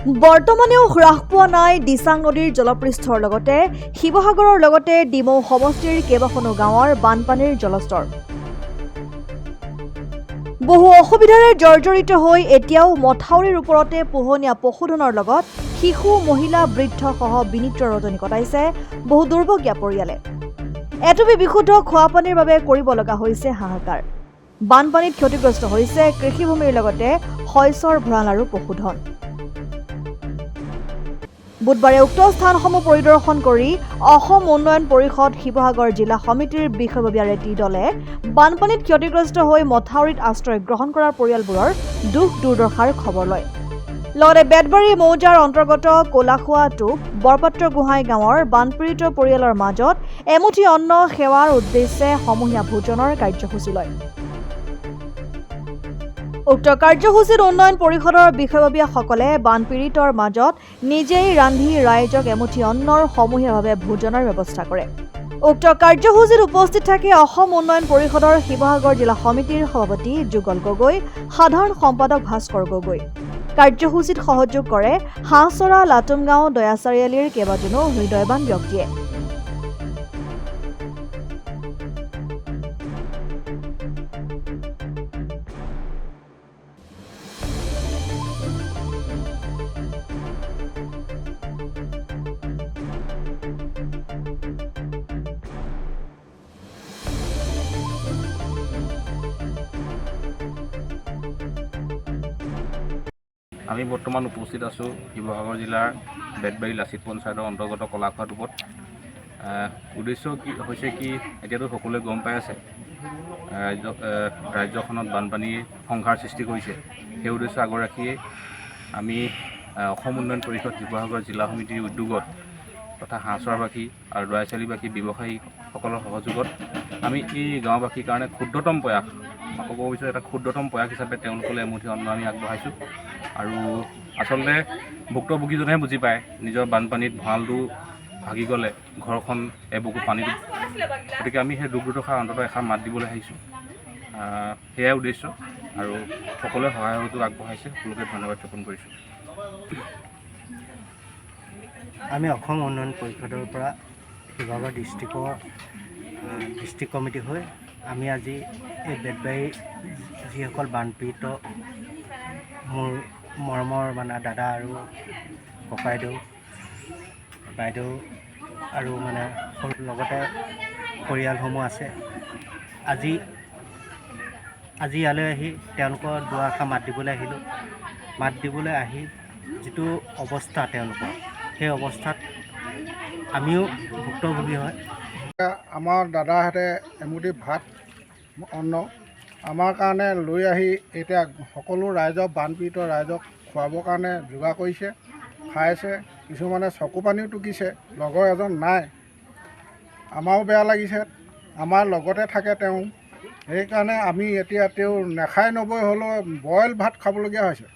বৰ্তমানেও হ্ৰাস পোৱা নাই দিচাং নদীৰ জলপৃষ্ঠৰ লগতে শিৱসাগৰৰ লগতে ডিমৌ সমষ্টিৰ কেইবাখনো গাঁৱৰ বানপানীৰ জলস্তৰ। বহু অসুবিধাৰে জৰ্জৰিত হৈ এতিয়াও মথাউৰিৰ ওপৰতে পোহনীয়া পশুধনৰ লগত শিশু, মহিলা, বৃদ্ধসহ বিনিদ্ৰ ৰজনী কটাইছে বহু দুৰ্ভগীয়া পৰিয়ালে। এটুপি বিশুদ্ধ খোৱাপানীৰ বাবে কৰিব লগা হৈছে হাহাকাৰ। বানপানীত ক্ষতিগ্ৰস্ত হৈছে কৃষিভূমিৰ লগতে শস্যৰ ভঁৰাল আৰু পশুধন। বুধবাৰে উক্ত স্থানসমূহ পৰিদৰ্শন কৰি অসম উন্নয়ন পৰিষদ শিৱসাগৰ জিলা সমিতিৰ বিষয়ববীয়া ৰেডি দলে বানপানীত ক্ষতিগ্ৰস্ত হৈ মথাউৰিত আশ্ৰয় গ্ৰহণ কৰা পৰিয়ালবোৰৰ দুখ দুৰ্দশাৰ খবৰ লয়। লগতে বেতবাৰী মৌজাৰ অন্তৰ্গত কোলাখোৱা টোপ বৰপাত্ৰ গোহাঁই গাঁৱৰ বানপীড়িত পৰিয়ালৰ মাজত এমুঠি অন্ন সেৱাৰ উদ্দেশ্যে সমূহীয়া ভোজনৰ কাৰ্যসূচী লয়। উক্ত কাৰ্যসূচীত উন্নয়ন পৰিষদৰ বিষয়ববীয়াসকলে বানপীড়িতৰ মাজত নিজেই ৰান্ধি ৰাইজক এমুঠি অন্নৰ সমূহীয়াভাৱে ভোজনৰ ব্যৱস্থা কৰে। উক্ত কাৰ্যসূচীত উপস্থিত থাকে অসম উন্নয়ন পৰিষদৰ শিৱসাগৰ জিলা সমিতিৰ সভাপতি যুগল গগৈ, সাধাৰণ সম্পাদক ভাস্কৰ গগৈ। কাৰ্যসূচীত সহযোগ কৰে হাঁহচৰা লাটুমগাঁও দয়া চাৰিআলিৰ কেইবাজনো হৃদয়বান ব্যক্তিয়ে। আমি বৰ্তমান উপস্থিত আছোঁ শিৱসাগৰ জিলাৰ বেতবাৰী লাচিত পঞ্চায়তৰ অন্তৰ্গত কলাখোৱা টোপত। উদ্দেশ্য কি হৈছে কি এতিয়াতো সকলোৱে গম পাই আছে ৰাজ্যখনত বানপানীৰ সংঘাৰ সৃষ্টি কৰিছে। সেই উদ্দেশ্য আগত ৰাখিয়ে আমি অসম উন্নয়ন পৰিষদ শিৱসাগৰ জিলা সমিতিৰ উদ্যোগত তথা হাঁহচৰাবাসী আৰু দয়া চাৰিআলিবাসী ব্যৱসায়ীসকলৰ সহযোগত আমি এই গাঁওবাসীৰ কাৰণে ক্ষুদ্ৰতম প্ৰয়াস, ক'ব বিচাৰোঁ এটা ক্ষুদ্ৰতম প্ৰয়াস হিচাপে তেওঁলোকলৈ এমুঠি অন্ন আমি আগবঢ়াইছোঁ। আৰু আচলতে ভুক্তভোগীজনেহে বুজি পায় নিজৰ বানপানীত ভঁৰালটো ভাগি গ'লে ঘৰখন এবুকু পানীত, গতিকে আমি সেই দুখ দুৰ্দশাৰ অন্তত এষাৰ মাত দিবলৈ আহিছোঁ। সেয়াই উদ্দেশ্য আৰু সকলোৱে সহায় সহযোগ আগবঢ়াইছে, সকলোকে ধন্যবাদ জ্ঞাপন কৰিছোঁ। আমি অসম উন্নয়ন পৰিষদৰ পৰা শিৱসাগৰ ডিষ্ট্ৰিক্ট কমিটি হৈ আমি আজি এই বেতবাৰী যিসকল বানপীড়িত মোৰ মৰমৰ দাদা আৰু ককাইদেউ, বাইদেউ আৰু লগতে পৰিয়ালসমূহ আছে, আজি ইয়ালৈ আহি তেওঁলোকৰ দুআষাৰ মাত দিবলৈ আহিলোঁ। মাত দিবলৈ আহি যিটো অৱস্থা তেওঁলোকৰ, সেই অৱস্থাত আমিও ভুক্তভোগী হয়। আমাৰ দাদাহঁতে এমুঠি ভাত অন্ন আমাৰ কাৰণে লৈ আহি এতিয়া সকলো ৰাইজক, বানপীড়িত ৰাইজক খুৱাবৰ কাৰণে যোগাৰ কৰিছে, খাইছে। কিছুমানে চকু পানীও টুকিছে, লগৰ এজন নাই। আমাৰো বেয়া লাগিছে, আমাৰ লগতে থাকে তেওঁ। সেইকাৰণে আমি এতিয়া তেওঁ নেখাই নবৈ হ'লেও বইল ভাত খাবলগীয়া হৈছে।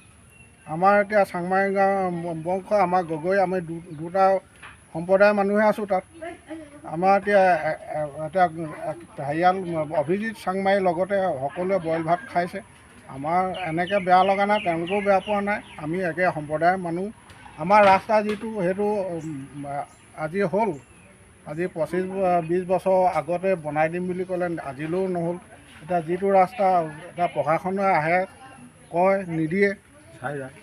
আমাৰ এতিয়া চাংমাৰী গাঁৱৰ বংশ, আমাৰ গগৈ, আমি দুটা সম্প্ৰদায়ৰ মানুহে আছোঁ তাত। আমাৰ এতিয়া হেৰিয়াল অভিজিত চাংমাৰীৰ লগতে সকলোৱে বইল ভাত খাইছে। আমাৰ এনেকৈ বেয়া লগা নাই, তেওঁলোকেও বেয়া পোৱা নাই। আমি একে সম্প্ৰদায়ৰ মানুহ। আমাৰ ৰাস্তা যিটো সেইটো আজি হ'ল, আজি 25-20 বছৰ আগতে বনাই দিম বুলি ক'লে, আজিলৈও নহ'ল। এতিয়া যিটো ৰাস্তা এতিয়া প্ৰশাসনে আহে, কয়, নিদিয়ে,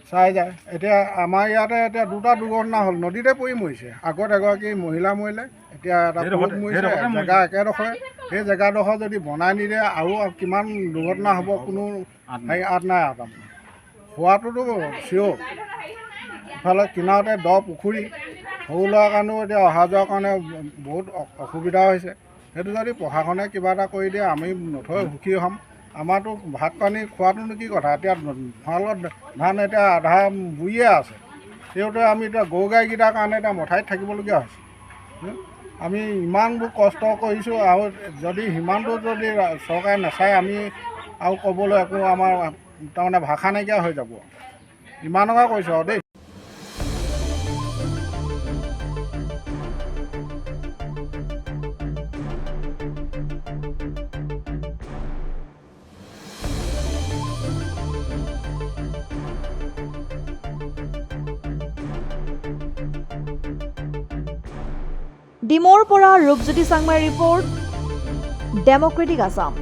চাই যায়। এতিয়া আমাৰ ইয়াতে এতিয়া দুটা দুৰ্ঘটনা হ'ল, নদীতে পৰি মৰিছে। আগত এগৰাকী মহিলা মৰিলে, এতিয়া এটা পুৰুষ মৰিছে। জেগা একেডোখৰে, সেই জেগাডোখৰ যদি বনাই নিদিয়ে আৰু কিমান দুৰ্ঘটনা হ'ব কোনো হেৰি আঁত নাই। আৰু তাৰমানে হোৱাটোতো চিয়ৰ। ইফালে কিনাৰতে দ পুখুৰী, সৰু ল'ৰাৰ কাৰণেও এতিয়া অহা যোৱাৰ কাৰণে বহুত অসুবিধা হৈছে। সেইটো যদি প্ৰশাসনে কিবা এটা কৰি দিয়ে আমি নথৈ সুখী হ'ম। আমাৰতো ভাত পানী খোৱাটোনো কি কথা, এতিয়া ভঁৰালত ধান এতিয়া আধা বুৰিয়ে আছে। সেইটোতে আমি এতিয়া গৰু গাইকেইটাৰ কাৰণে এতিয়া মথাইত থাকিবলগীয়া হৈছে। আমি ইমানবোৰ কষ্ট কৰিছোঁ আৰু যদি সিমানটো যদি চৰকাৰে নাচায়, আমি আৰু ক'বলৈ একো আমাৰ তাৰমানে ভাষা নাইকিয়া হৈ যাব। ইমানকে কৈছোঁ আৰু দেই। ডিমৌৰ পৰা ৰূপজ্যোতি চাংমাইৰ ৰিপৰ্ট ডেমক্ৰেটিক আছাম।